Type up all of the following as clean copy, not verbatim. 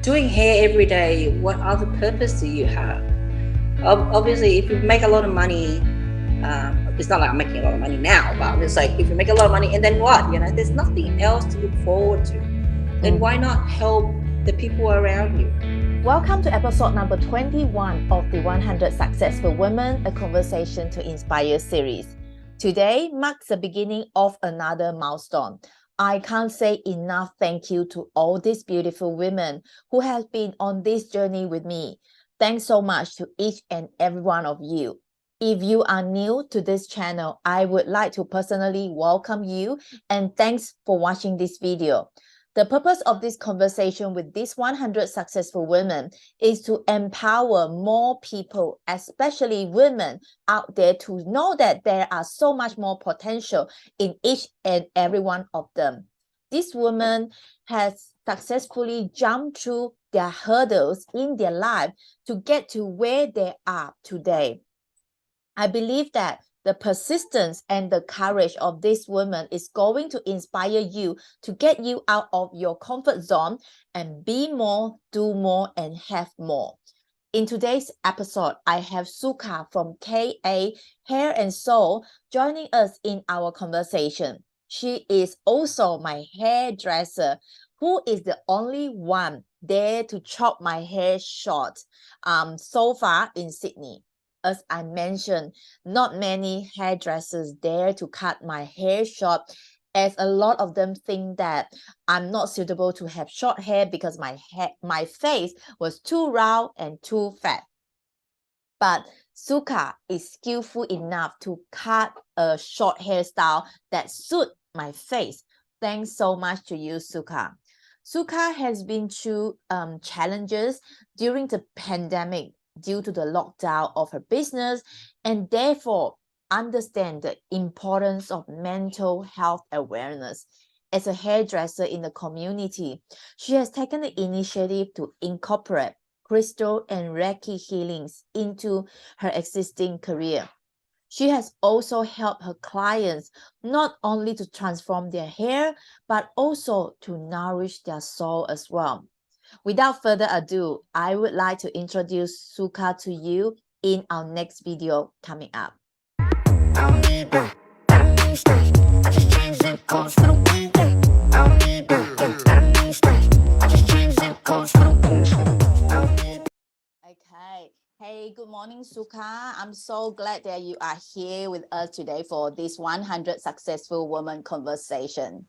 doing hair every day, what other purpose do you have? Obviously, if you make a lot of money, it's not like I'm making a lot of money now, but I'm just like, if you make a lot of money and then what? There's nothing else to look forward to. Then why not help the people around you? Welcome to episode number 21 of the 100 Successful Women, a Conversation to Inspire series. Today marks the beginning of another milestone. I can't say enough thank you to all these beautiful women who have been on this journey with me. Thanks so much to each and every one of you. If you are new to this channel, I would like to personally welcome you and thanks for watching this video. The purpose of this conversation with these 100 successful women is to empower more people, especially women out there, to know that there are so much more potential in each and every one of them. This woman has successfully jumped through their hurdles in their life to get to where they are today. I believe that the persistence and the courage of this woman is going to inspire you to get you out of your comfort zone and be more, do more, and have more. In today's episode, I have Suka from KA Hair and Soul joining us in our conversation. She is also my hairdresser, who is the only one there to chop my hair short so far in Sydney. As I mentioned, not many hairdressers dare to cut my hair short, as a lot of them think that I'm not suitable to have short hair because my face was too round and too fat. But Suka is skillful enough to cut a short hairstyle that suits my face. Thanks so much to you, Suka. Suka has been through challenges during the pandemic due to the lockdown of her business, and therefore understand the importance of mental health awareness. As a hairdresser in the community, she has taken the initiative to incorporate crystal and Reiki healings into her existing career. She has also helped her clients not only to transform their hair, but also to nourish their soul as well. Without further ado, I would like to introduce Suka to you in our next video coming up. Okay. Hey, good morning, Suka. I'm so glad that you are here with us today for this 100 Successful Women conversation.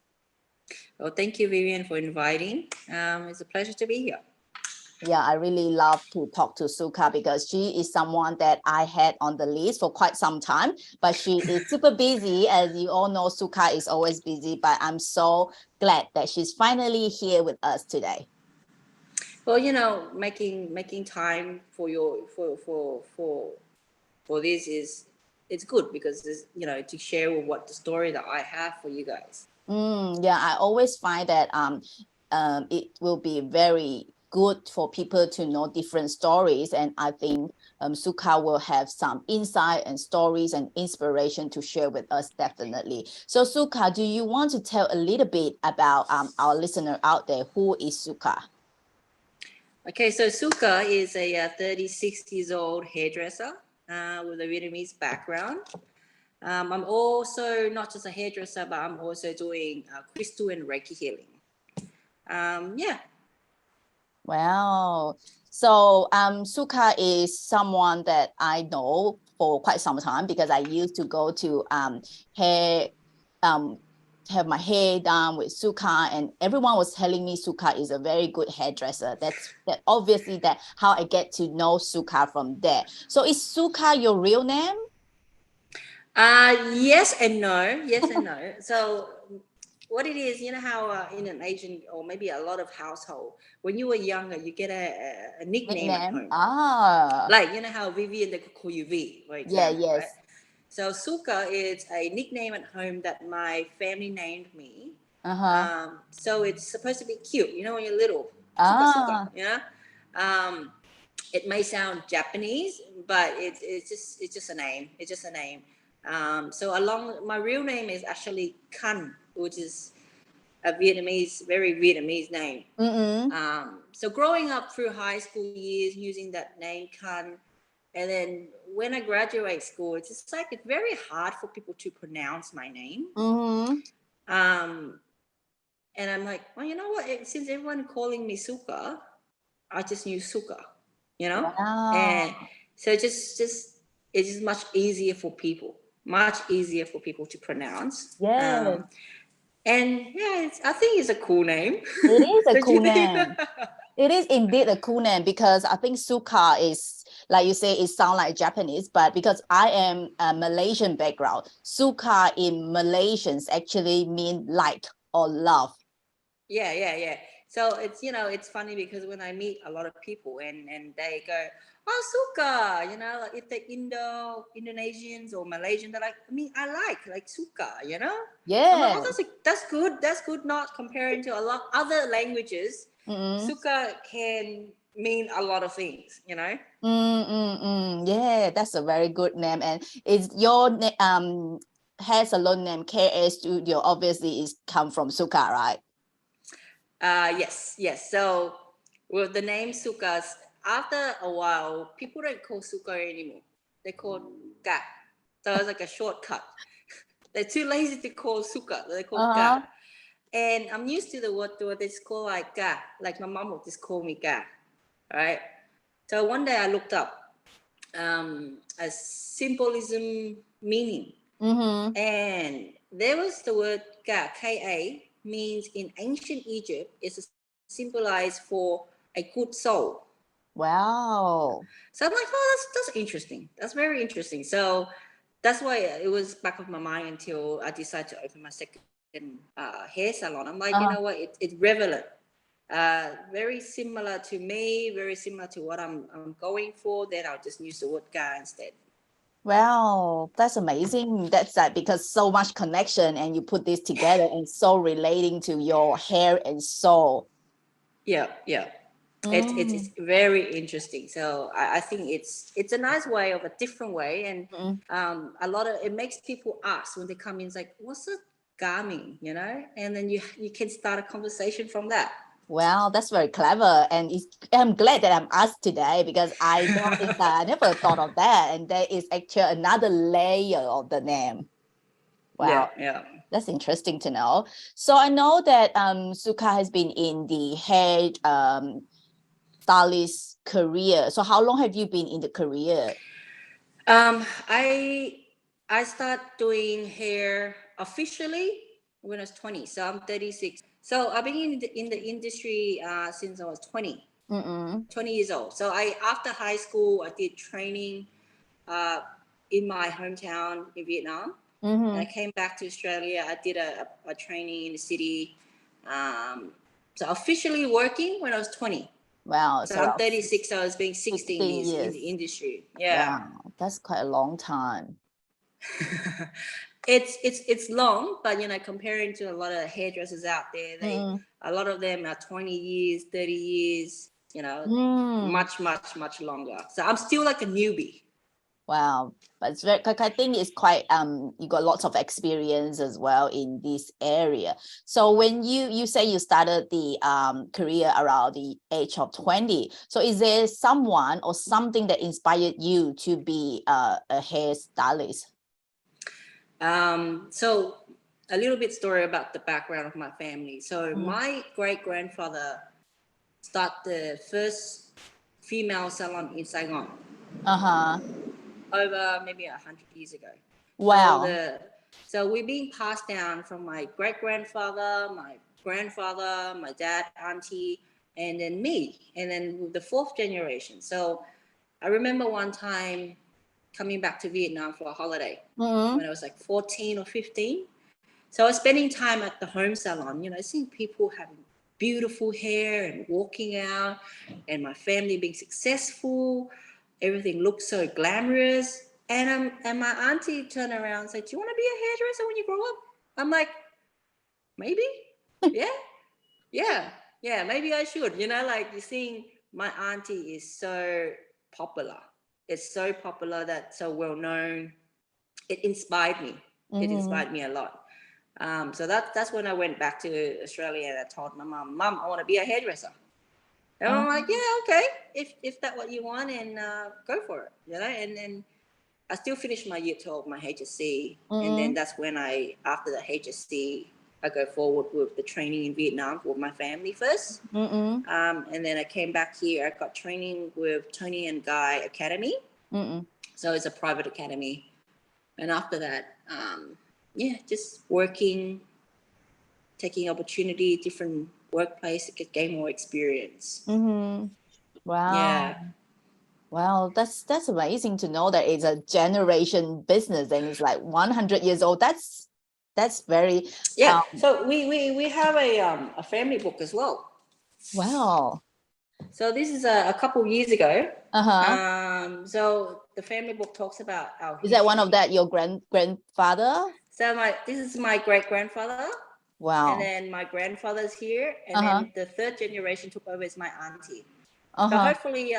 Well, thank you, Vivienne, for inviting. It's a pleasure to be here. Yeah, I really love to talk to Suka because she is someone that I had on the list for quite some time, but she is super busy. As you all know, Suka is always busy, but I'm so glad that she's finally here with us today. Well, making time for your for this is it's good because to share what the story that I have for you guys. Yeah, I always find that it will be very good for people to know different stories, and I think Suka will have some insight and stories and inspiration to share with us definitely. So Suka, do you want to tell a little bit about our listener out there? Who is Suka? Okay, so Suka is a 36 years old hairdresser with a Vietnamese background. I'm also not just a hairdresser, but I'm also doing crystal and Reiki healing. Yeah. Wow. So Suka is someone that I know for quite some time because I used to go to hair have my hair done with Suka, and everyone was telling me Suka is a very good hairdresser. That's obviously that how I get to know Suka from there. So is Suka your real name? Yes and no. Yes and no. So what it is, how in an Asian or maybe a lot of household, when you were younger, you get a nickname at Nickname? home. Ah. Like how Vivienne, they could call you V, for Yeah, example, right? yes. So Suka is a nickname at home that my family named me. Uh-huh. So it's supposed to be cute, when you're little. Suka, Ah. It may sound Japanese, but it's just a name. It's just a name. So along my real name is actually Kan, which is a Vietnamese, very Vietnamese name. So growing up through high school years using that name Kan, and then when I graduate school, it's just like it's very hard for people to pronounce my name. And I'm like, well, you know what? Since everyone calling me Suka, I just use Suka, you know. And so it's just much easier for people, to pronounce. Yes. And yeah, I think it's a cool name. It is a Don't cool you think? name. It is indeed a cool name because I think Suka is, like you say, it sounds like Japanese, but because I am a Malaysian background, Suka in Malaysians actually mean like or love. Yeah. So it's, it's funny because when I meet a lot of people and they go, oh, Suka, like if they're Indonesians or Malaysian, they're like, I mean, I like Suka, I'm like, Yeah. oh, that's good, not comparing to a lot other languages. Suka can mean a lot of things, Yeah, that's a very good name. And is your hair salon name KA Studio obviously is come from Suka, right? Yes. So with the name Sukas, after a while, people don't call Suka anymore. They call Ka. So it's like a shortcut. They're too lazy to call Suka. They call Ka. And I'm used to the word they just call like Ka. Like my mom would just call me Ka. Right? So one day I looked up a symbolism meaning. And there was the word Ka, Ka, means in ancient Egypt is symbolized for a good soul. Wow. So I'm like, oh, that's interesting. That's very interesting. So that's why it was back of my mind until I decided to open my second hair salon. I'm like, you know what? It's relevant. Very similar to me. Very similar to what I'm going for. Then I'll just use the word Ka instead. Wow, that's amazing. That's that because so much connection and you put this together and so relating to your hair and soul. Yeah. It's very interesting. So I think it's a nice way of a different way, and a lot of it makes people ask when they come in. It's like, what's a garming, and then you can start a conversation from that. Well, that's very clever, and I'm glad that I'm asked today because I noticed that I never thought of that, and there is actually another layer of the name. Wow. Yeah. That's interesting to know. So I know that Suka has been in the hair stylist career. So how long have you been in the career? I start doing hair officially when I was 20. So I'm 36. So I've been in the industry since I was 20. 20 years old. So after high school, I did training in my hometown in Vietnam. And I came back to Australia. I did a training in the city. So officially working when I was 20. Wow. So I'm 36. So I was being 16 years in the industry. Yeah. Wow. That's quite a long time. It's long, but comparing to a lot of hairdressers out there, a lot of them are 20 years, 30 years, much longer. So I'm still like a newbie. Wow, but it's very, I think it's quite you got lots of experience as well in this area. So when you say you started the career around the age of 20, so is there someone or something that inspired you to be a hairstylist? So a little bit story about the background of my family. So my great grandfather started the first female salon in Saigon. Over maybe 100 years ago. Wow. So we're being passed down from my great grandfather, my grandfather, my dad, auntie, and then me, and then the fourth generation. So I remember one time coming back to Vietnam for a holiday when I was like 14 or 15. So I was spending time at the home salon, seeing people having beautiful hair and walking out, and my family being successful. Everything looked so glamorous. And my auntie turned around and said, do you want to be a hairdresser when you grow up? I'm like, maybe. Yeah, maybe I should. Like you're seeing my auntie is so popular. It's so popular, that's so well known. It inspired me. It inspired me a lot. So that's when I went back to Australia and I told my mum, I want to be a hairdresser. And I'm like, yeah, okay, if that's what you want, and go for it, you know. And then I still finished my year 12, my HSC, and then that's when after the HSC, I go forward with the training in Vietnam with my family first. And then I came back here. I got training with Tony and Guy Academy. So it's a private academy. And after that, just working, taking opportunity, different workplace to gain more experience. Wow. Yeah. Wow, that's amazing to know that it's a generation business and it's like 100 years old. That's very So we have a family book as well. Wow. So this is a couple years ago. So the family book talks about our history. Is that one of that your grandfather? So this is my great grandfather. Wow. And then my grandfather's here, and then the third generation took over is my auntie. So hopefully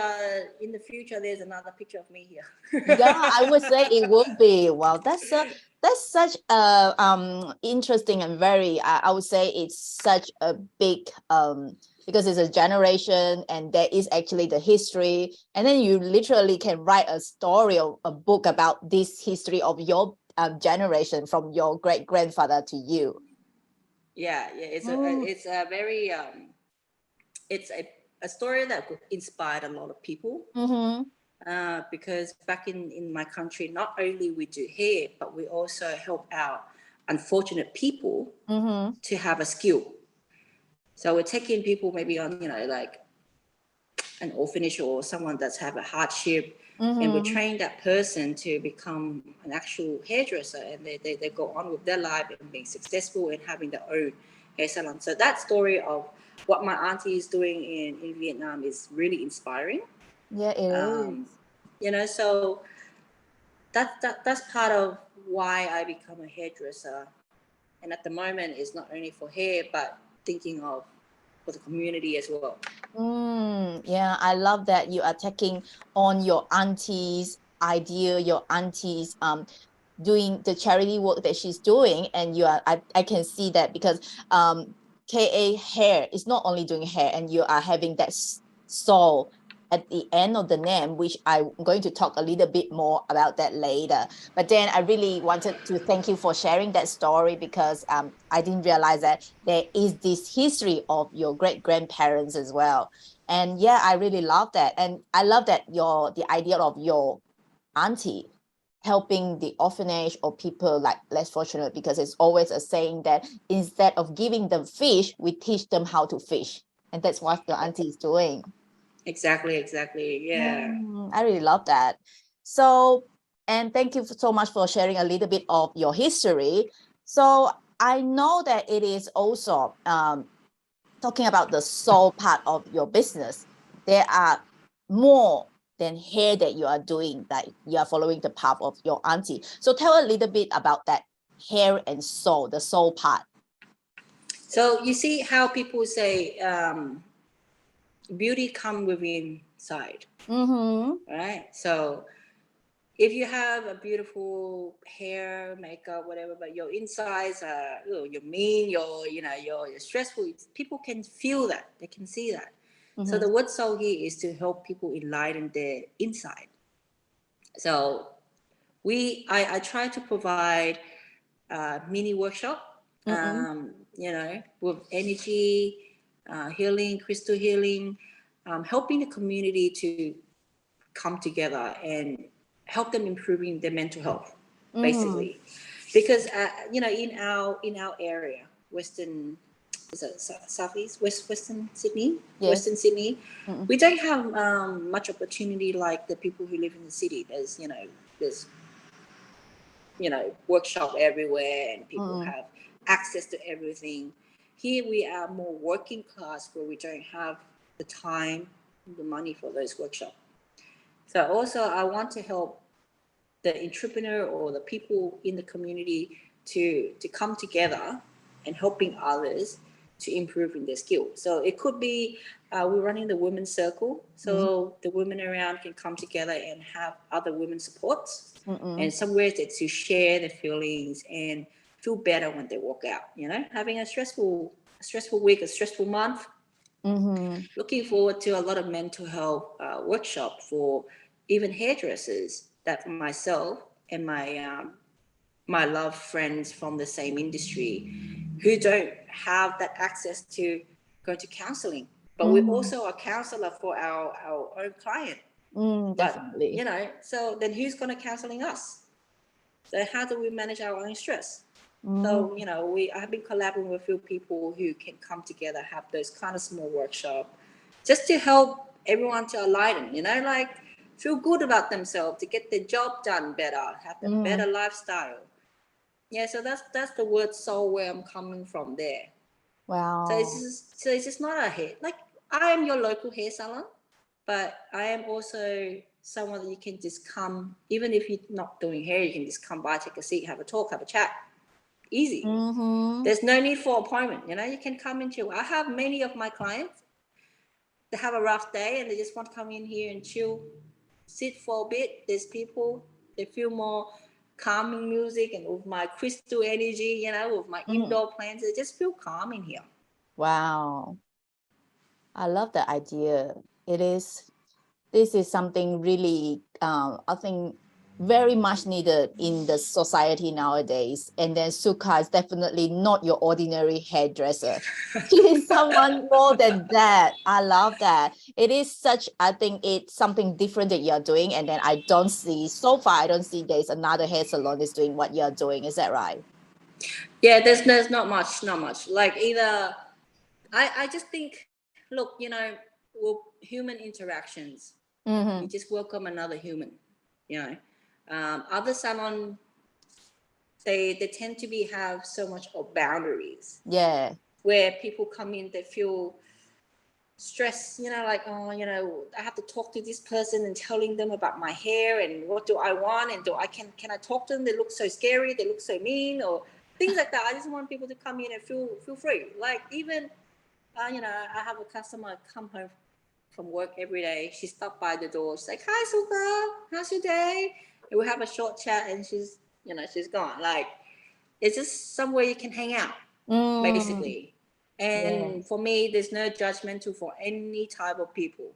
in the future there's another picture of me here. Yeah, I would say it will be. Wow, that's such a interesting and very I would say it's such a big because it's a generation and there is actually the history, and then you literally can write a story or a book about this history of your generation from your great grandfather to you. Yeah, it's a very it's a story that inspired a lot of people. Because back in my country, not only we do hair, but we also help out unfortunate people to have a skill. So we're taking people maybe on, like an orphanage or someone that's have a hardship, and we train that person to become an actual hairdresser, and they go on with their life and being successful and having their own hair salon. So that story of what my auntie is doing in Vietnam is really inspiring. Yeah, it is. So that's part of why I become a hairdresser. And at the moment, it's not only for hair, but thinking of for the community as well. Yeah, I love that you are taking on your auntie's idea, your auntie's doing the charity work that she's doing, and I can see that because KA Hair is not only doing hair, and you are having that soul at the end of the name, which I'm going to talk a little bit more about that later. But then I really wanted to thank you for sharing that story, because I didn't realize that there is this history of your great grandparents as well. And yeah, I really love that. And I love that the idea of your auntie helping the orphanage or people like less fortunate, because it's always a saying that instead of giving them fish, we teach them how to fish. And that's what your auntie is doing. Exactly. Yeah. I really love that. So, and thank you so much for sharing a little bit of your history. So I know that it is also talking about the soul part of your business. There are more than hair that you are doing, that you are following the path of your auntie. So tell a little bit about that hair and soul, the soul part. So you see how people say beauty come within inside, right? So if you have a beautiful hair, makeup, whatever, but your insides are, you're mean, you're stressful, people can feel that, they can see that. So the word soul here is to help people enlighten their inside. So I try to provide a mini workshop, with energy, healing, crystal healing, helping the community to come together and help them improving their mental health, basically. Because in our area, Western, is it Southeast, Western Sydney, Western Sydney, we don't have much opportunity like the people who live in the city. There's workshop everywhere, and people have access to everything. Here we are more working class, where we don't have the time, the money for those workshops. So also I want to help the entrepreneur or the people in the community to come together and helping others to improve in their skill. So it could be we're running the women's circle, so the women around can come together and have other women supports, and somewhere to share their feelings and feel better when they walk out. Having a stressful week, a stressful month. Looking forward to a lot of mental health workshop for even hairdressers that myself and my love friends from the same industry who don't have that access to go to counseling. But we're also a counselor for our own client. Definitely. But, so then who's going to counseling us? So how do we manage our own stress? So, I've been collaborating with a few people who can come together, have those kind of small workshops just to help everyone to enlighten, like feel good about themselves, to get their job done better, have a better lifestyle. Yeah, so that's the word soul where I'm coming from there. Wow. So it's just not a hair. Like, I am your local hair salon, but I am also someone that you can just come, even if you're not doing hair, you can just come by, take a seat, have a talk, have a chat. Easy. There's no need for appointment. You can come and chill. I have many of my clients that have a rough day and they just want to come in here and chill, sit for a bit. There's people, they feel more calming music, and with my crystal energy, with my indoor plants, they just feel calm in here. Wow. I love the idea. This is something really, I think, very much needed in the society nowadays. And then Suka is definitely not your ordinary hairdresser. She is someone more than that. I love that. It is I think it's something different that you're doing. And then so far, I don't see there's another hair salon is doing what you're doing. Is that right? Yeah, there's not much. Like, either, I just think, look, with human interactions, you just welcome another human, other salon, they tend to have so much of boundaries. Yeah. Where people come in, they feel stressed, like, oh, I have to talk to this person and telling them about my hair and what do I want, and can I talk to them? They look so scary, they look so mean, or things like that. I just want people to come in and feel free. Like, even I have a customer come home from work every day. She stopped by the door. She's like, "Hi, Suka, how's your day?" And we have a short chat, and she's gone. Like, it's just somewhere you can hang out, basically. And for me, there's no judgmental for any type of people.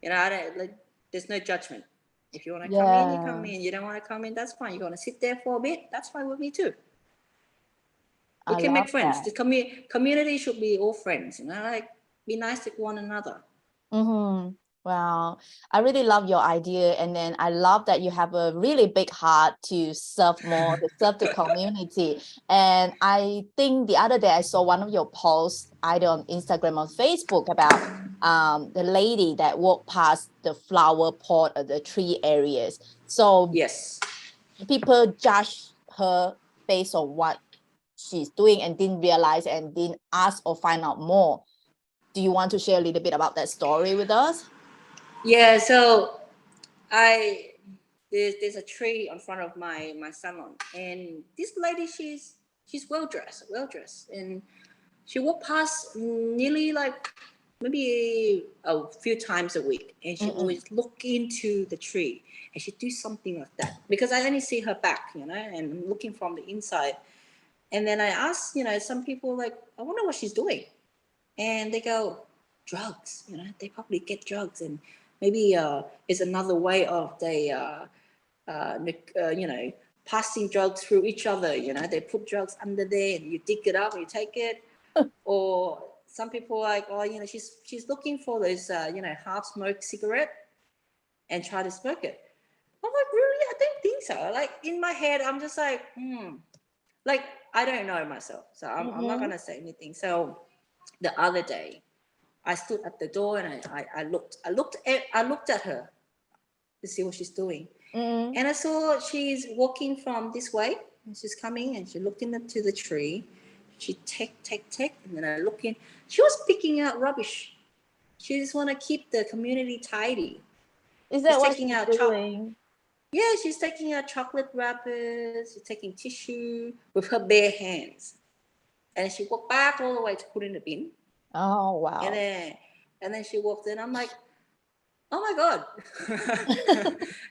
There's no judgment. If you want to come in, you come in. You don't want to come in, that's fine. You want to sit there for a bit, that's fine with me too. We can make friends. The community should be all friends, like, be nice to one another. Wow, I really love your idea, and then I love that you have a really big heart to serve the community. And I think the other day I saw one of your posts either on Instagram or Facebook about the lady that walked past the flower pot or the tree areas. So yes, people judge her based on what she's doing and didn't realize and didn't ask or find out more. Do you want to share a little bit about that story with us? Yeah, so there's a tree in front of my salon, and this lady, she's well dressed, and she walked past nearly, like, maybe a few times a week, and she always look into the tree, and she do something like that, because I only see her back, and I'm looking from the inside. And then I asked, some people, like, I wonder what she's doing, and they go, drugs. They probably get drugs, and maybe it's another way of they passing drugs through each other. They put drugs under there, and you dig it up and you take it. Or some people are like, oh, she's looking for those half smoked cigarette and try to smoke it. I'm like, really? I don't think so. Like, in my head, I'm just like, like, I don't know myself, so I'm not gonna say anything. So the other day, I stood at the door and I looked at her to see what she's doing, and I saw she's walking from this way, and she's coming, and she looked into the tree. She take, and then I look in. She was picking out rubbish. She just want to keep the community tidy. Is that what she's doing? Yeah, she's taking out chocolate wrappers. She's taking tissue with her bare hands, and she walked back all the way to put in the bin. Oh, wow. And then she walked in. I'm like, oh my God.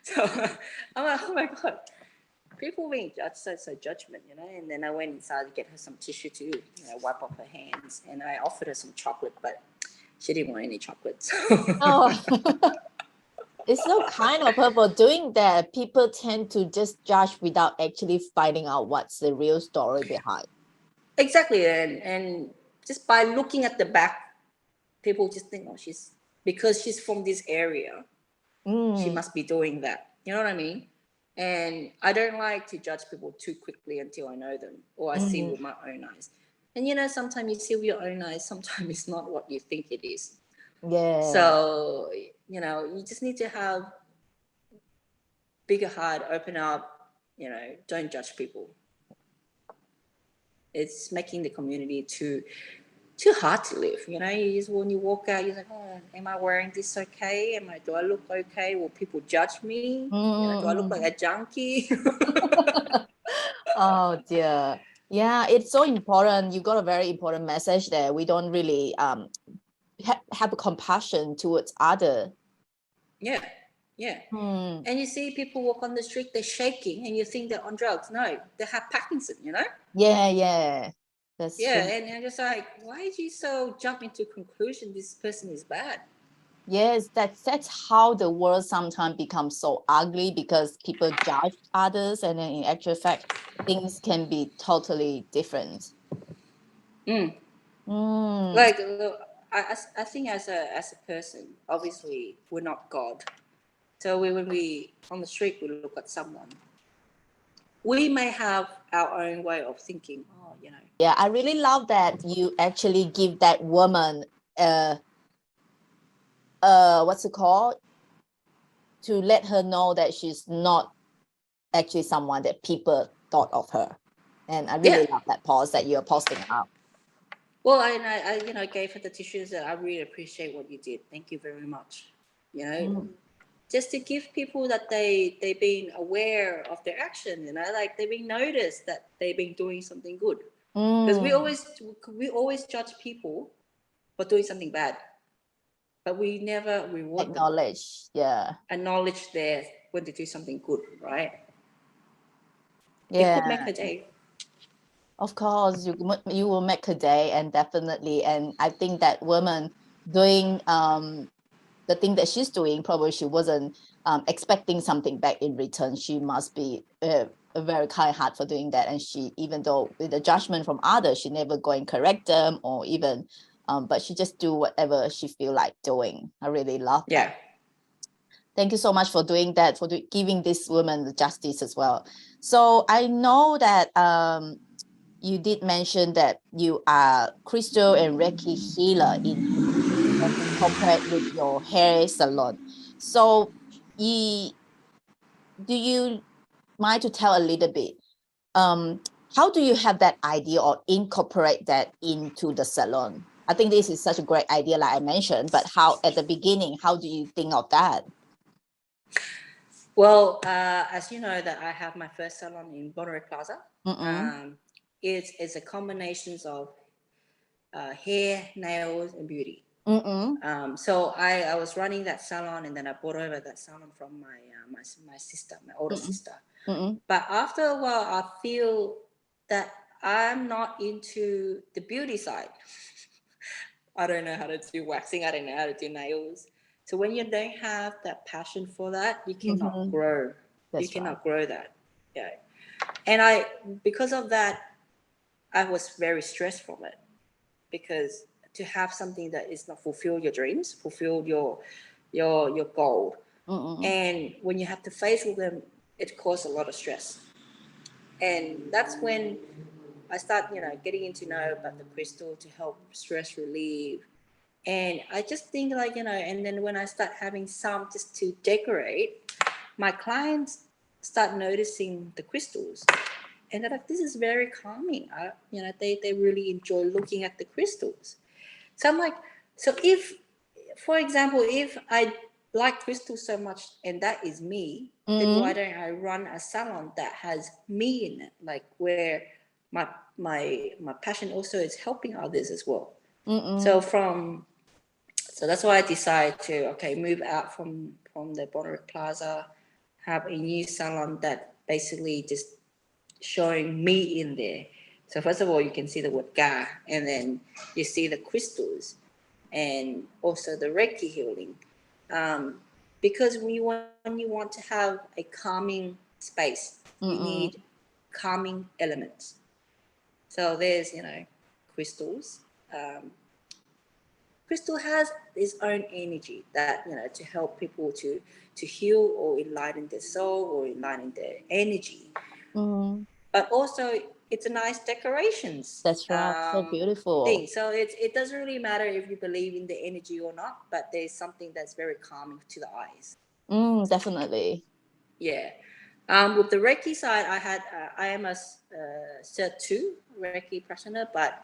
So I'm like, oh my God. people being judged, so judgment, you know. And then I went inside to get her some tissue to, wipe off her hands, and I offered her some chocolate, but she didn't want any chocolate. So. Oh, it's so kind of her for doing that. People tend to just judge without actually finding out what's the real story behind. Exactly, and just by looking at the back, people just think, oh, because she's from this area, she must be doing that. You know what I mean? And I don't like to judge people too quickly until I know them or I see with my own eyes. And sometimes you see with your own eyes, sometimes it's not what you think it is. Yeah. So, you just need to have bigger heart, open up, don't judge people. It's making the community too hard to live. You just, when you walk out, you're like, oh, am I wearing this okay? Do I look okay? Will people judge me? Do I look like a junkie? Oh dear. Yeah, it's so important. You got a very important message there. We don't really have a compassion towards other. Yeah. And you see people walk on the street, they're shaking, and you think they're on drugs. No, they have Parkinson, Yeah. That's true. And you're just like, why did you so jump into conclusion this person is bad? Yes, that's how the world sometimes becomes so ugly, because people judge others, and then in actual fact, things can be totally different. Like, I think as a person, obviously we're not God. So when we on the street, we look at someone, we may have our own way of thinking. Oh, Yeah, I really love that you actually give that woman what's it called, to let her know that she's not actually someone that people thought of her. And I really love that post that you're posting out. Well, I gave her the tissues, that I really appreciate what you did. Thank you very much. Just to give people that they've been aware of their action, like they've been noticed that they've been doing something good. Because we always judge people for doing something bad, but we never reward acknowledge them. Acknowledge when they do something good, right? It could make a day. Of course, you will make a day, and definitely. And I think that woman doing the thing that she's doing, probably she wasn't expecting something back in return. She must be a very kind heart for doing that. And she, even though with the judgment from others, she never go and correct them, or even but she just do whatever she feel like doing. I really love that. Thank you so much for doing that, for giving this woman the justice as well. So I know that you did mention that you are crystal and Reiki healer and incorporate with your hair salon. So do you mind to tell a little bit, how do you have that idea or incorporate that into the salon? I think this is such a great idea, like I mentioned, but how at the beginning, how do you think of that? Well, as you know, that I have my first salon in Bonnery Plaza. It's a combination of hair, nails, and beauty. So I was running that salon, and then I bought over that salon from my sister, my older sister. But after a while, I feel that I'm not into the beauty side. I don't know how to do waxing. I don't know how to do nails. So when you don't have that passion for that, you cannot grow. You cannot grow that. Yeah. And because of that, I was very stressed from it, because to have something that is not fulfill your dreams, fulfill your goal, and when you have to face with them, it causes a lot of stress. And that's when I start, getting to know about the crystal to help stress relieve. And I just think and then when I start having some just to decorate, my clients start noticing the crystals. And they're like, this is very calming. They really enjoy looking at the crystals. So I'm like, so if, for example, if I like crystals so much and that is me, then why don't I run a salon that has me in it? Like where my passion also is helping others as well. So that's why I decided to move out from the Bonnery Plaza, have a new salon that basically just showing me in there. So first of all, you can see the word ga, and then you see the crystals, and also the Reiki healing. Because when you want to have a calming space, you need calming elements. So there's, crystals. Crystal has its own energy that, to help people to heal or enlighten their soul or enlighten their energy. But also it's a nice decorations. That's right. So beautiful. Thing. So it doesn't really matter if you believe in the energy or not, but there's something that's very calming to the eyes. Definitely. Yeah. With the Reiki side, I am a Cert 2 Reiki practitioner, but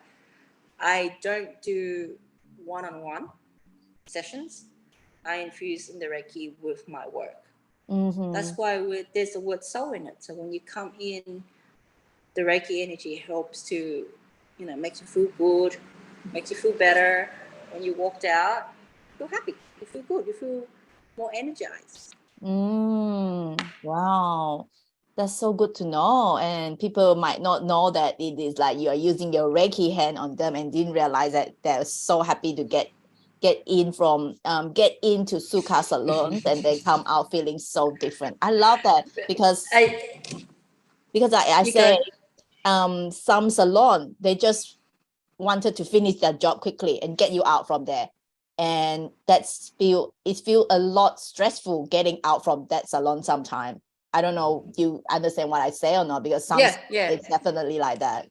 I don't do one-on-one sessions. I infuse in the Reiki with my work. That's why there's the word soul in it. So when you come in, the Reiki energy helps to, makes you feel good, makes you feel better. When you walked out, you feel happy, you feel good, you feel more energized. Wow. That's so good to know. And people might not know that it is like you are using your Reiki hand on them and didn't realize that they're so happy to get into Suka salons and they come out feeling so different. I love that because I say some salon, they just wanted to finish their job quickly and get you out from there. And it feel a lot stressful getting out from that salon sometime. I don't know if you understand what I say or not, because it's definitely like that.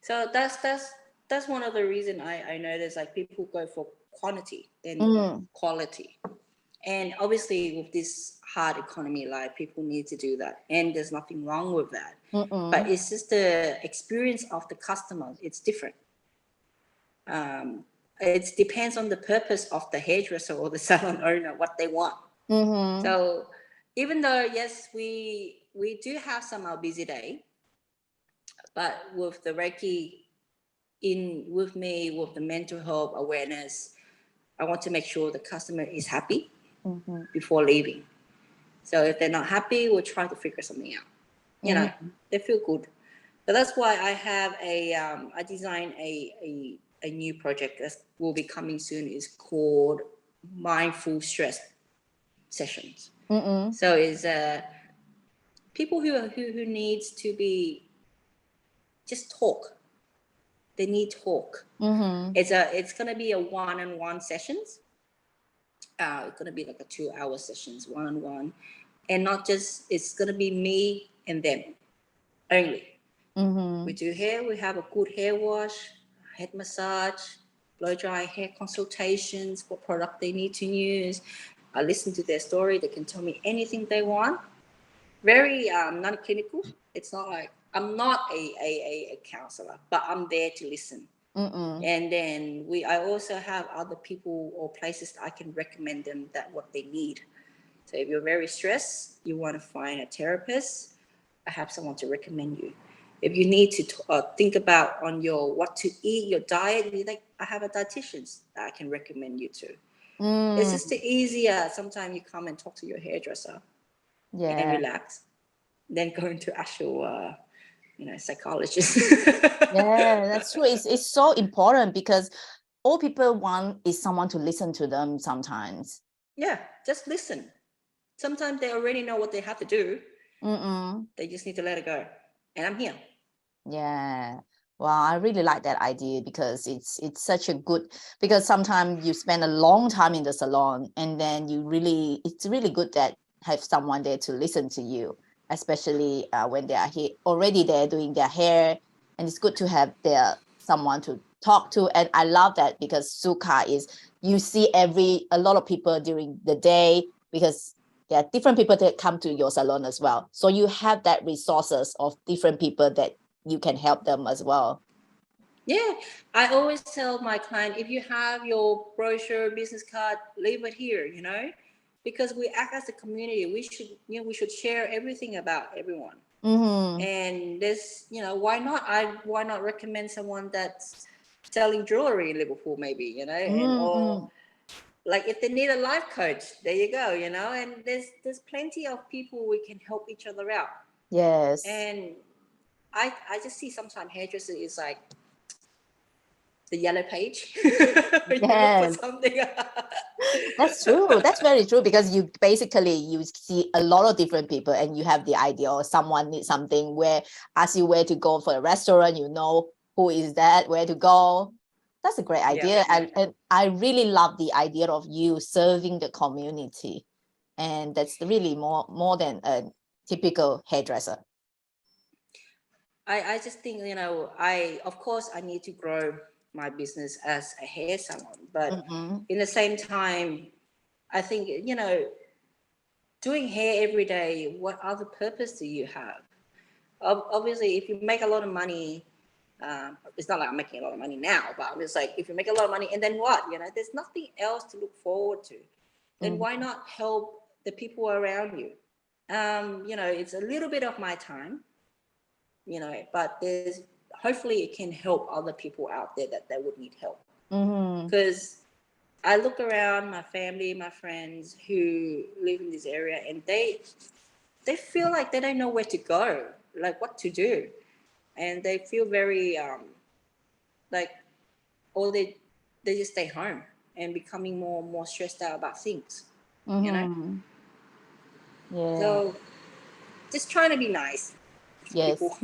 So that's one of the reasons I know there's like people go for quantity than quality. And obviously with this hard economy, like people need to do that. And there's nothing wrong with that. But it's just the experience of the customer. It's different. It depends on the purpose of the hairdresser or the salon owner, what they want. So even though, yes, we do have some busy day, but with the Reiki with me, with the mental health awareness, I want to make sure the customer is happy before leaving. So if they're not happy, we'll try to figure something out. They feel good. So that's why I have I designed a new project that will be coming soon. Is called Mindful Stress Sessions. So it's people who needs to be just talk. They need talk. It's gonna be a one-on-one sessions. It's gonna be like a 2-hour sessions, one-on-one, and not just. It's gonna be me and them only. We do hair. We have a good hair wash, head massage, blow dry hair consultations, what product they need to use. I listen to their story. They can tell me anything they want. Very non-clinical. It's not like I'm not a counselor, but I'm there to listen. And then I also have other people or places that I can recommend them that what they need. So if you're very stressed, you want to find a therapist, I have someone to recommend you. If you need to think about on your what to eat, your diet, I have a dietitian that I can recommend you to. It's just easier. Sometimes you come and talk to your hairdresser and relax, then go into actual psychologist. That's true. It's so important because all people want is someone to listen to them sometimes. Yeah, just listen. Sometimes they already know what they have to do. They just need to let it go. And I'm here. Yeah. Well, I really like that idea because it's such a good, because sometimes you spend a long time in the salon and then it's really good that have someone there to listen to you, especially when they are already there doing their hair, and it's good to have someone to talk to. And I love that because Suka is, you see a lot of people during the day, because there are different people that come to your salon as well. So you have that resources of different people that you can help them as well. Yeah, I always tell my client, if you have your brochure, business card, leave it here, because we act as a community. We should share everything about everyone. And this, why not recommend someone that's selling jewelry in Liverpool, maybe, and or like if they need a life coach, there you go, you know, and there's plenty of people we can help each other out. Yes. And I just see sometimes hairdresser is like the yellow page. When you look for Yes, something. that's true. That's very true, because you basically you see a lot of different people and you have the idea, or someone needs something, where ask you where to go for a restaurant, you know who is that, where to go. That's a great idea. And I really love the idea of you serving the community. And that's really more than a typical hairdresser. I just think, you know, of course I need to grow my business as a hair salon, but in the same time, I think, you know, doing hair every day, what other purpose do you have? Obviously, if you make a lot of money, it's not like I'm making a lot of money now, but it's like if you make a lot of money and then what? You know, there's nothing else to look forward to. Then why not help the people around you? You know, it's a little bit of my time, you know, but there's hopefully it can help other people out there that they would need help. Because I look around my family, my friends who live in this area, and they feel like they don't know where to go, like what to do, and they feel very like, or they just stay home and becoming more stressed out about things, you know. Yeah. So just trying to be nice to Yes. people.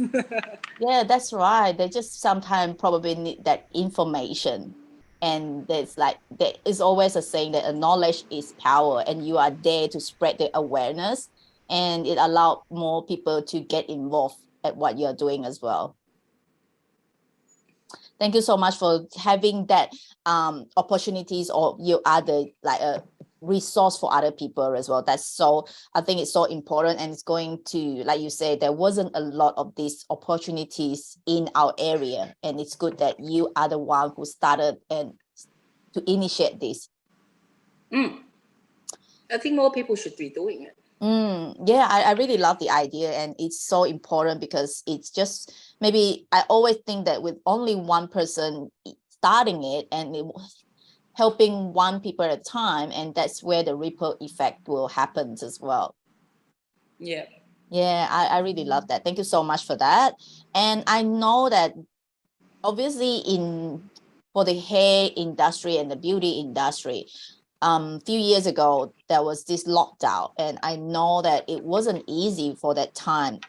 Yeah, that's right. They just sometimes probably need that information. And there's like, there is always a saying that knowledge is power, and you are there to spread the awareness, and it allows more people to get involved at what you're doing as well. Thank you so much for having that opportunities, or you are the like a resource for other people as well. That's so, I think it's so important, and it's going to, like you say, there wasn't a lot of these opportunities in our area, and it's good that you are the one who started and to initiate this. I think more people should be doing it. Yeah, I really love the idea, and it's so important, because it's just, maybe I always think that with only one person starting it, and it helping one people at a time, and that's where the ripple effect will happen as well. Yeah. Yeah, I really love that. Thank you so much for that. And I know that obviously for the hair industry and the beauty industry, few years ago, there was this lockdown, and I know that it wasn't easy for that time.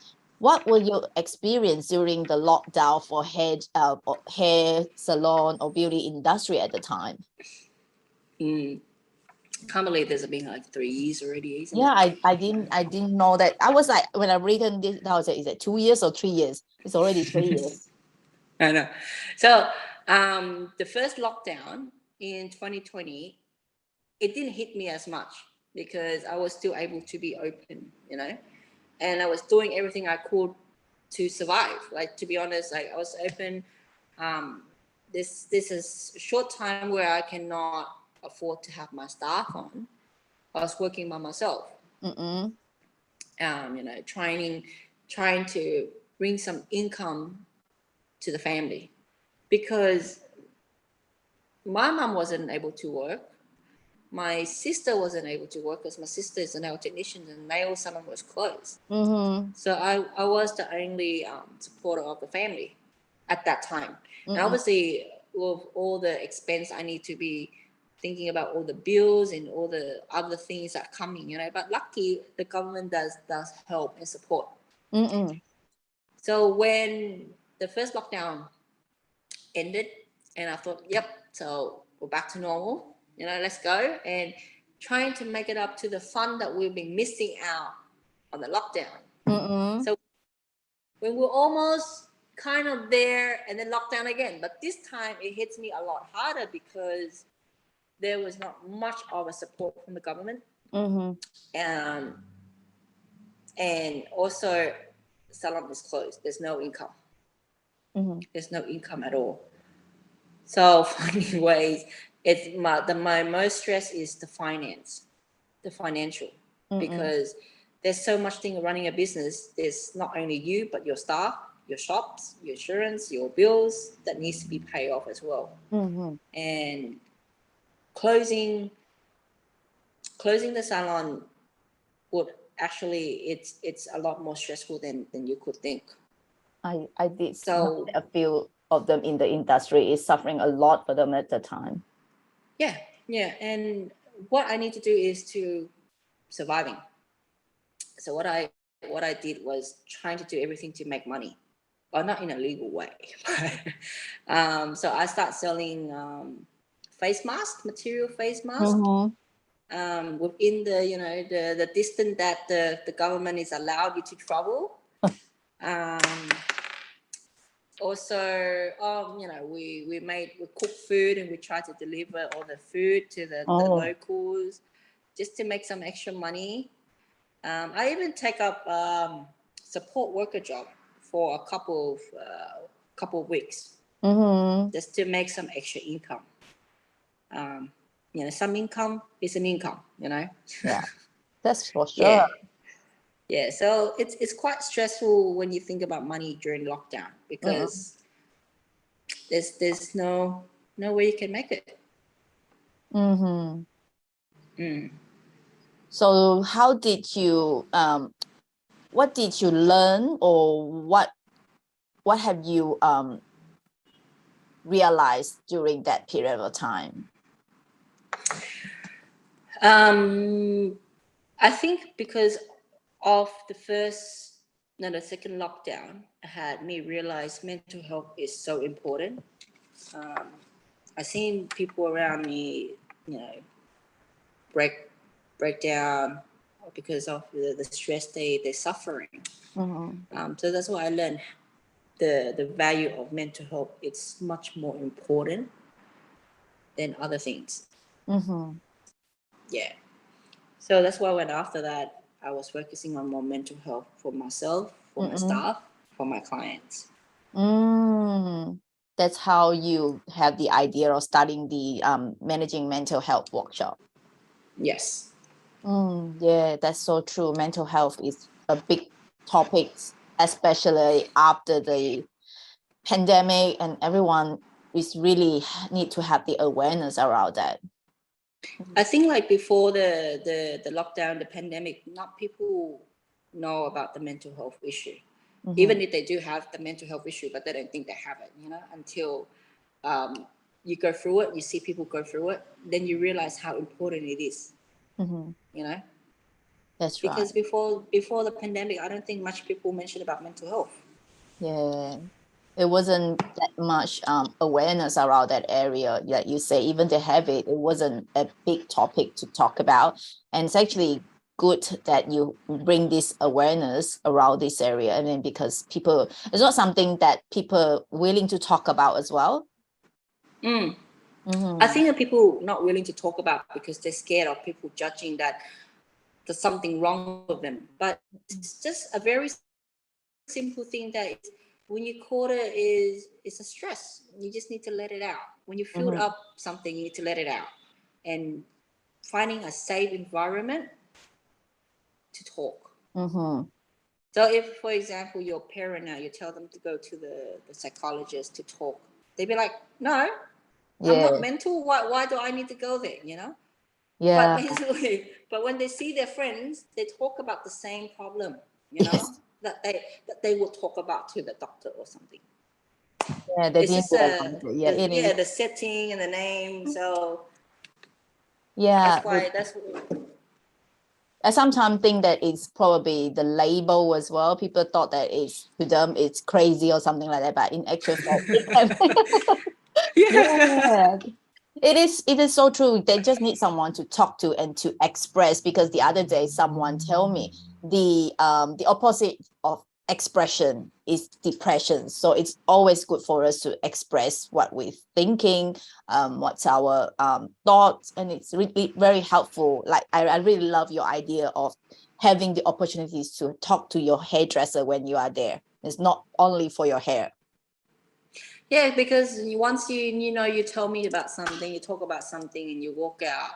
What were your experience during the lockdown for hair salon or beauty industry at the time? Can't believe there's been like 3 years already, isn't Yeah, it? I didn't know that. I was like, when I written this, I was like, is it 2 years or 3 years? It's already 3 years. I know. So the first lockdown in 2020, it didn't hit me as much because I was still able to be open, you know, and I was doing everything I could to survive. Like, to be honest, like I was open. This is a short time where I cannot afford to have my staff on. I was working by myself. You know, trying to bring some income to the family, because my mom wasn't able to work. My sister wasn't able to work because my sister is a nail technician and nail salon was closed. So I was the only supporter of the family at that time. And obviously, with all the expense, I need to be thinking about all the bills and all the other things that are coming, you know. But lucky, the government does help and support. So when the first lockdown ended, and I thought, yep, so we're back to normal, you know, let's go, and trying to make it up to the fun that we've been missing out on the lockdown. So when we're almost kind of there, and then lockdown again, but this time it hits me a lot harder because there was not much of a support from the government. And also salon is closed. There's no income. There's no income at all. So finding ways, it's my most stress is the financial, because there's so much thing running a business. There's not only you, but your staff, your shops, your insurance, your bills that needs to be paid off as well. And closing closing the salon would actually, it's a lot more stressful than you could think. I did So a few of them in the industry is suffering a lot for them at the time. Yeah, and what I need to do is to surviving. So what I did was trying to do everything to make money, but not in a legal way. So I start selling face masks, material face masks, within the the distance that the government is allowed you to travel. Also, we cook food and we try to deliver all the food to the locals, just to make some extra money. I even take up support worker job for a couple of weeks, just to make some extra income. Some income is an income, Yeah, that's for sure. Yeah, so it's quite stressful when you think about money during lockdown, because there's no way you can make it. So how did you what did you learn, or what have you realized during that period of time? I think because of the second lockdown had me realize mental health is so important. I've seen people around me, break down because of the stress they're suffering. So that's why I learned the value of mental health. It's much more important than other things. Yeah. So that's why when after that, I was focusing on more mental health for myself, for my staff, for my clients. That's how you have the idea of starting the managing mental health workshop. Yes. Yeah, that's so true. Mental health is a big topic, especially after the pandemic, and everyone is really need to have the awareness around that. I think like before the lockdown, the pandemic, not people know about the mental health issue. Even if they do have the mental health issue, but they don't think they have it, until you go through it, you see people go through it, then you realize how important it is. That's because right. before the pandemic, I don't think much people mentioned about mental health. Yeah, it wasn't that much awareness around that area. Like you say, even they have it, it wasn't a big topic to talk about. And it's actually good that you bring this awareness around this area. And then because people, it's not something that people willing to talk about as well. I think that people not willing to talk about because they're scared of people judging that there's something wrong with them. But it's just a very simple thing that when you caught it it's a stress. You just need to let it out. When you filled up something, you need to let it out. And finding a safe environment to talk. So if, for example, your parent now, you tell them to go to the psychologist to talk, they'd be like, no, I'm not mental. Why do I need to go there, Yeah. But basically, when they see their friends, they talk about the same problem, that they will talk about to the doctor or something. Yeah, they it's didn't just the setting and the name. So yeah, that's I sometimes think that it's probably the label as well. People thought that it's, to them it's crazy or something like that, but in actual fact, yeah, it is so true. They just need someone to talk to and to express, because the other day someone told me the opposite of expression is depression. So it's always good for us to express what we're thinking, what's our thoughts, and it's really very helpful. Like I really love your idea of having the opportunities to talk to your hairdresser when you are there. It's not only for your hair. Yeah, because once you tell me about something, you talk about something, and you walk out,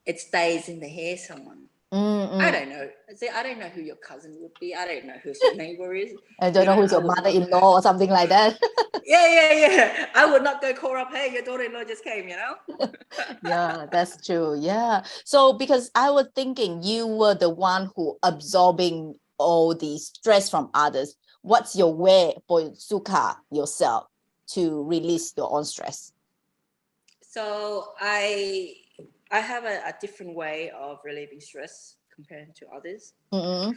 it stays in the hair someone. I don't know. See, I don't know who your cousin would be. I don't know who your neighbor is. I don't know who's I your would not. mother-in-law or something like that. Yeah. I would not go call up, hey, your daughter-in-law just came, Yeah, that's true. Yeah. So because I was thinking you were the one who absorbing all the stress from others. What's your way for Suka yourself to release your own stress? So I have a different way of relieving stress compared to others. Mm-hmm.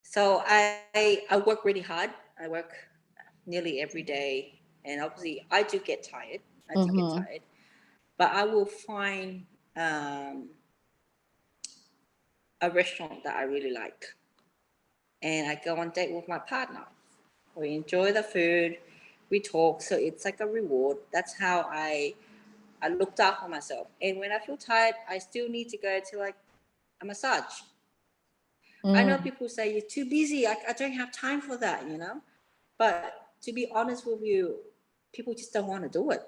So I work really hard. I work nearly every day, and obviously I do get tired. But I will find a restaurant that I really like, and I go on date with my partner. We enjoy the food, we talk, so it's like a reward. That's how I looked after myself. And when I feel tired, I still need to go to like a massage. I know people say you're too busy. I don't have time for that, But to be honest with you, people just don't want to do it.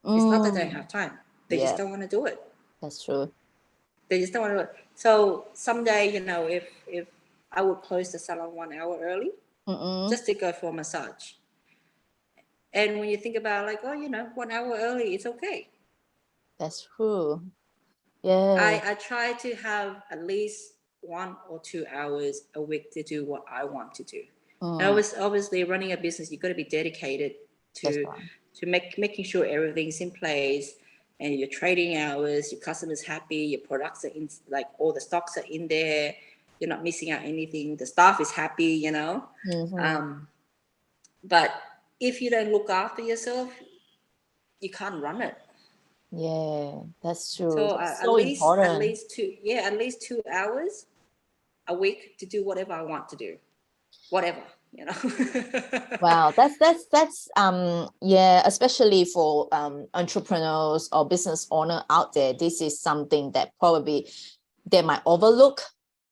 It's not that they don't have time. They just don't want to do it. That's true. They just don't want to do it. So someday, if I would close the salon 1 hour early, just to go for a massage. And when you think about like, 1 hour early, it's okay. That's true. Yeah. I try to have at least 1 or 2 hours a week to do what I want to do. And obviously running a business, you've got to be dedicated to making sure everything's in place, and your trading hours, your customers happy, your products are in, like all the stocks are in there, you're not missing out anything, the staff is happy, but if you don't look after yourself, you can't run it. Yeah, that's true. So That's at so least important. 2 hours a week to do whatever I want to do, whatever. Wow, that's yeah, especially for entrepreneurs or business owner out there, this is something that probably they might overlook,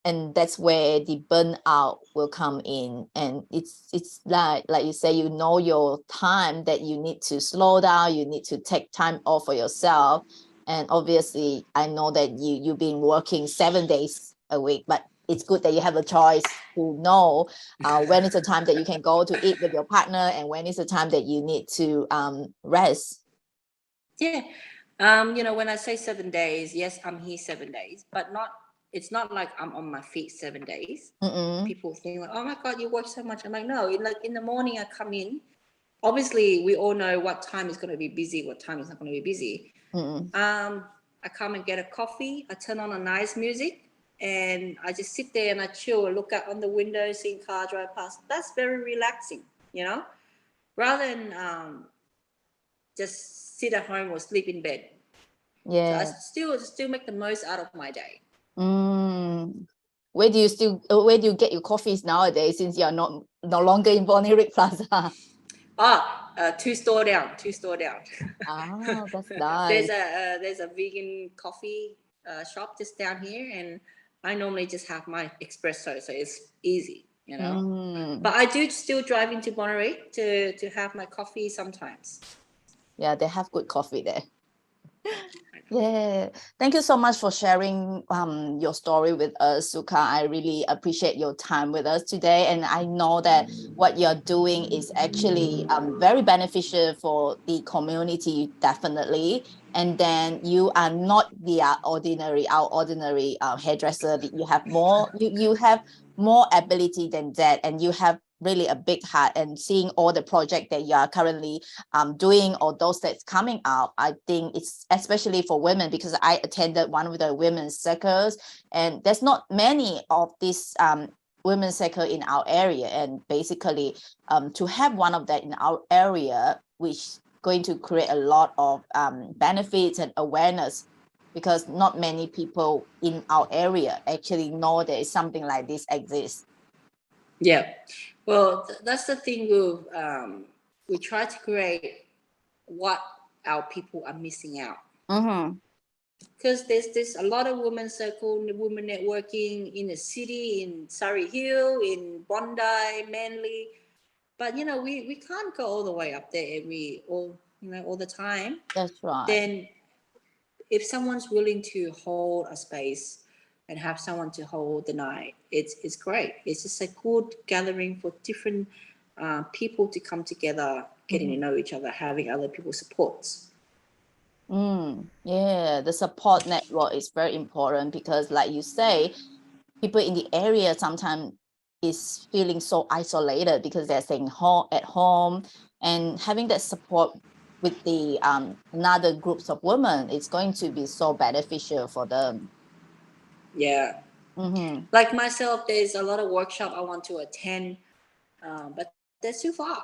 and that's where the burnout will come in. And it's like you say, your time that you need to slow down, you need to take time off for yourself. And obviously I know that you've been working 7 days a week, but it's good that you have a choice to know when is the time that you can go to eat with your partner and when is the time that you need to rest. Yeah. When I say 7 days, yes, I'm here 7 days, but it's not like I'm on my feet 7 days. People think like, oh my God, you work so much. I'm like, no, in the morning I come in. Obviously, we all know what time is going to be busy, what time is not going to be busy. I come and get a coffee. I turn on a nice music, and I just sit there and I chill and look out on the window, seeing cars drive past. That's very relaxing, rather than just sit at home or sleep in bed. Yeah. So I still make the most out of my day. Where do you get your coffees nowadays, since you're no longer in Bonnie Raitt Plaza? Two store down. Oh, that's nice. There's a vegan coffee shop just down here, and I normally just have my espresso, so it's easy, But I do still drive into Bonnie to have my coffee sometimes. Yeah, they have good coffee there. Yeah, thank you so much for sharing your story with us, Suka. I really appreciate your time with us today, and I know that what you're doing is actually very beneficial for the community, definitely. And then you are not our ordinary hairdresser. You have more. You have more ability than that, and you have really a big heart. And seeing all the project that you are currently doing, or those that's coming out, I think it's especially for women, because I attended one of the women's circles, and there's not many of these women's circle in our area, and basically to have one of that in our area, which going to create a lot of benefits and awareness, because not many people in our area actually know there is something like this exists. Yeah, well, that's the thing with we try to create what our people are missing out. Because there's a lot of women's circle, women networking in the city, in Surrey Hill, in Bondi, Manly, but we can't go all the way up there all the time. That's right. Then if someone's willing to hold a space and have someone to hold the night. It's great. It's just a good gathering for different people to come together, getting to know each other, having other people's supports. Yeah, the support network is very important because, like you say, people in the area sometimes is feeling so isolated because they're staying at home, and having that support with the another groups of women is going to be so beneficial for them. Yeah. Like myself, there's a lot of workshop I want to attend, but they're too far.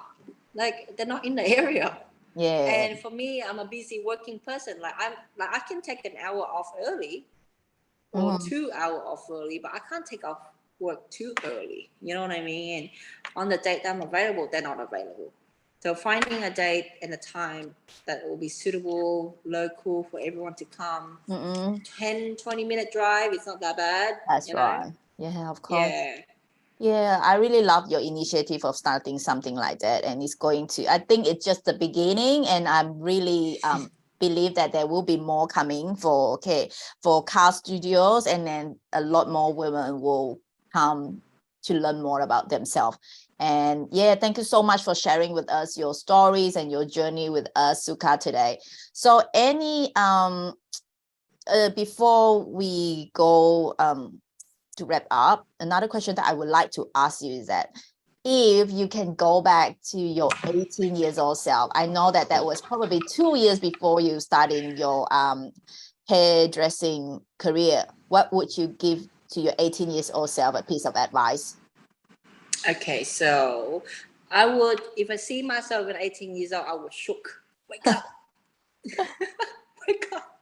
Like they're not in the area. Yeah. And for me, I'm a busy working person. Like I can take an hour off early or 2 hours off early, but I can't take off work too early. You know what I mean? And on the date that I'm available, they're not available. So finding a date and a time that will be suitable, local for everyone to come. 10, 20-minute drive, it's not that bad. That's right. Yeah, of course. Yeah. Yeah, I really love your initiative of starting something like that. And it's going to, I think it's just the beginning, and I'm really believe that there will be more coming for car studios, and then a lot more women will come to learn more about themselves. And yeah, thank you so much for sharing with us your stories and your journey with us, Suka, today. So any before we go to wrap up, another question that I would like to ask you is that if you can go back to your 18 years old self, I know that that was probably 2 years before you starting your hairdressing career, what would you give to your 18 years old self a piece of advice? Okay, so I would, if I see myself at 18 years old, I would shook. Wake up. Wake up.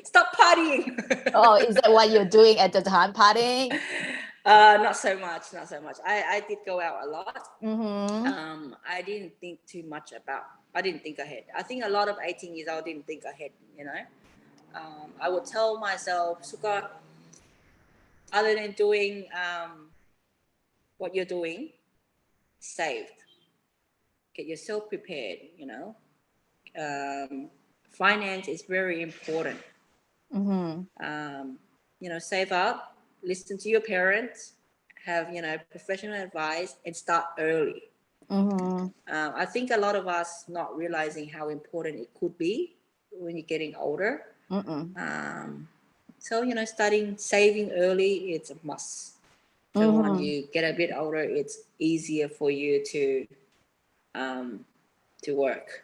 Stop partying. Oh, is that what you're doing at the time, partying? Not so much. I did go out a lot. I didn't think too much about, I didn't think ahead. I think a lot of 18 years old didn't think ahead, you know. I would tell myself, Suka, other than doing what you're doing, save. Get yourself prepared, you know. Finance is very important. You know, save up, listen to your parents, have, you know, professional advice, and start early. I think a lot of us not realizing how important it could be when you're getting older. So, you know, starting saving early, it's a must. So when you get a bit older, it's easier for you to work.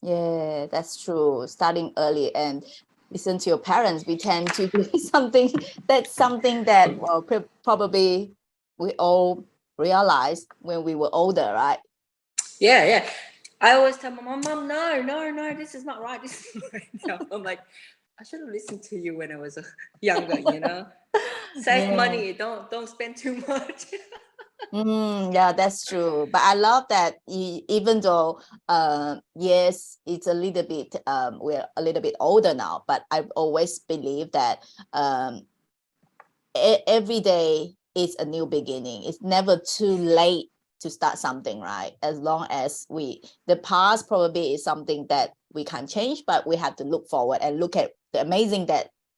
Yeah, that's true. Starting early and listen to your parents. We tend to do something that well, probably we all realized when we were older, right? Yeah. I always tell my mom, no, this is not right. This is not right. No, I'm like, I should have listened to you when I was younger, you know. Save money, don't spend too much. Yeah, that's true. But I love that even though yes, it's a little bit we're a little bit older now, but I've always believed that every day is a new beginning. It's never too late to start something, right? As long as the past probably is something that we can change, but we have to look forward and look at the amazing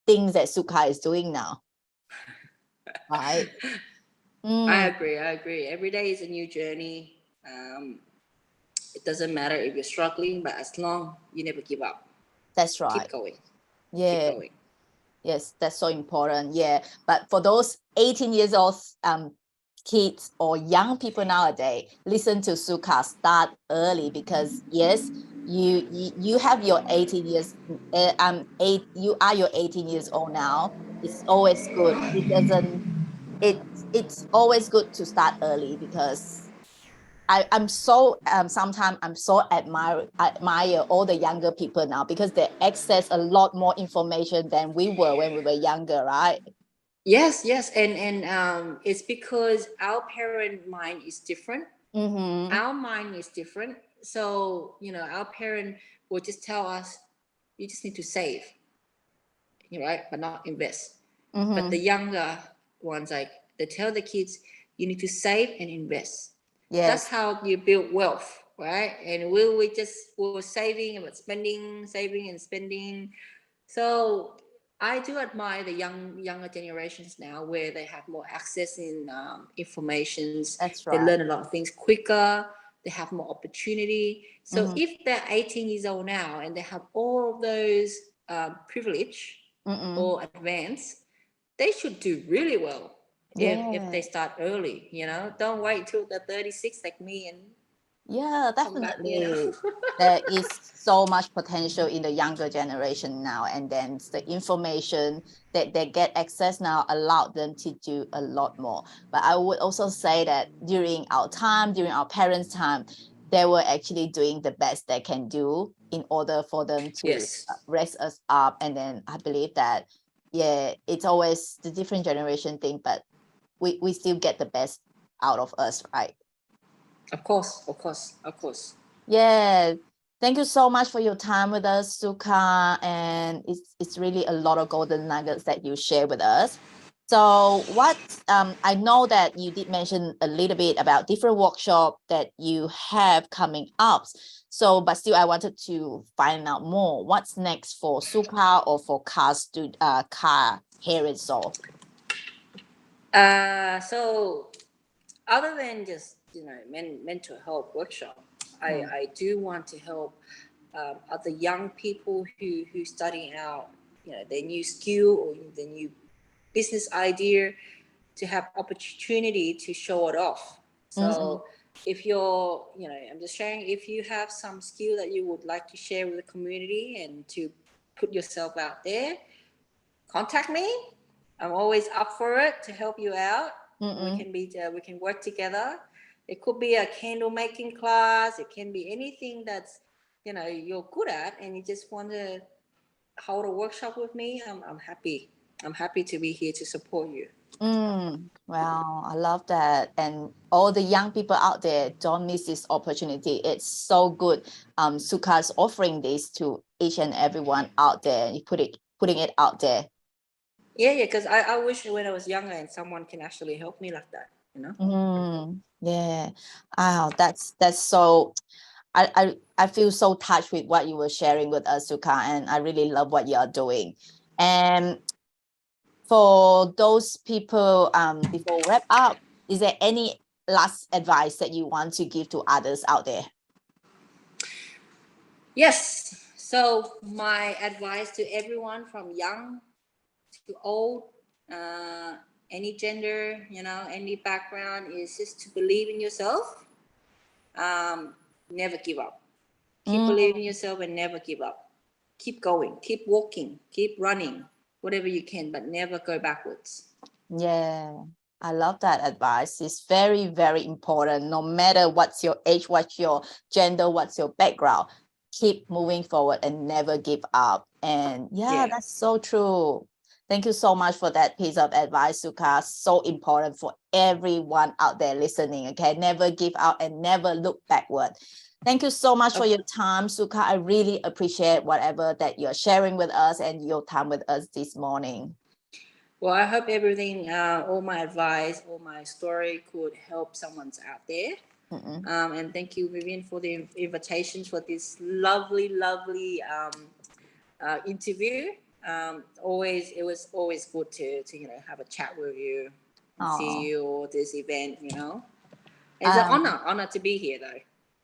things that Suka is doing now. Right. I agree. Every day is a new journey. It doesn't matter if you're struggling, but as long you never give up. That's right. Keep going. Yeah. Keep going. Yes, that's so important. Yeah. But for those 18 years old kids or young people nowadays, listen to Suka, start early, because yes, you have your 18 years you are your 18 years old now. It's always good. It's always good to start early, because I'm so sometimes I'm so admire all the younger people now, because they access a lot more information than we were when we were younger, right? Yes, and it's because our parent mind is different. Our mind is different. So, you know, our parent will just tell us, you just need to save, right? But not invest. But the younger ones, like, they tell the kids, you need to save and invest. Yes. That's how you build wealth, right? And we were saving and spending, saving and spending. So I do admire the younger generations now, where they have more access in informations. That's They right. learn a lot of things quicker. They have more opportunity. So if they're 18 years old now and they have all of those privilege or advance, they should do really well if they start early. Don't wait till they're 36 like me and Yeah, come back. definitely. There is so much potential in the younger generation now, and then the information that they get access now allowed them to do a lot more. But I would also say that during our time, during our parents' time, they were actually doing the best they can do in order for them to Yes. raise us up. And then I believe that, yeah, it's always the different generation thing, but we still get the best out of us, right? Of course. Yeah, thank you so much for your time with us, Suka. And it's really a lot of golden nuggets that you share with us. So I know that you did mention a little bit about different workshop that you have coming up. So, but still, I wanted to find out more. What's next for Suka or for Car Hair and Soul? So other than just mental health workshop, I do want to help other young people who studying out their new skill or their new business idea, to have opportunity to show it off. So if you're I'm just sharing, if you have some skill that you would like to share with the community and to put yourself out there, contact me. I'm always up for it to help you out. We can work together. It could be a candle making class. It can be anything that's you're good at, and you just want to hold a workshop with me. I'm happy. I'm happy to be here to support you. Wow, I love that. And all the young people out there, don't miss this opportunity. It's so good. Suka's offering this to each and everyone out there. You putting it out there. Yeah, because I wish when I was younger and someone can actually help me like that, Yeah. Wow, that's so I feel so touched with what you were sharing with us, Suka, and I really love what you are doing. And for those people, before we wrap up, is there any last advice that you want to give to others out there? Yes. So my advice to everyone from young to old, any gender, any background, is just to believe in yourself. Never give up. Keep believing in yourself and never give up. Keep going, keep walking, keep running, whatever you can, but never go backwards. Yeah, I love that advice. It's very, very important. No matter what's your age, what's your gender, what's your background, keep moving forward and never give up. And yeah, that's so true. Thank you so much for that piece of advice, Suka. So important for everyone out there listening. Okay, never give up and never look backward. Thank you so much for your time, Suka. I really appreciate whatever that you're sharing with us and your time with us this morning. Well, I hope everything, all my advice, all my story could help someone out there. And thank you, Vivienne, for the invitation for this lovely interview. It was always good to have a chat with you, and see you, or this event. It's an honor to be here, though.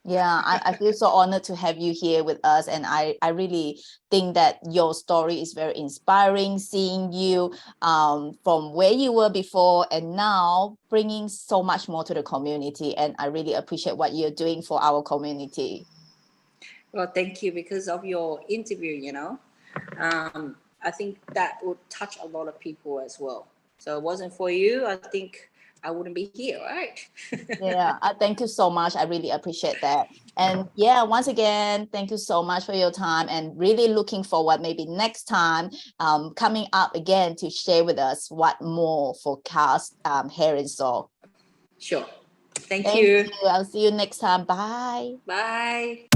Yeah, I feel so honored to have you here with us. And I really think that your story is very inspiring, seeing you from where you were before and now bringing so much more to the community. And I really appreciate what you're doing for our community. Well, thank you. Because of your interview, I think that would touch a lot of people as well. So it wasn't for you, I think I wouldn't be here, right? Yeah, thank you so much. I really appreciate that. And yeah, once again, thank you so much for your time, and really looking forward maybe next time coming up again to share with us what more for Cast Hair and Soul. Sure. Thank you. I'll see you next time. Bye. Bye.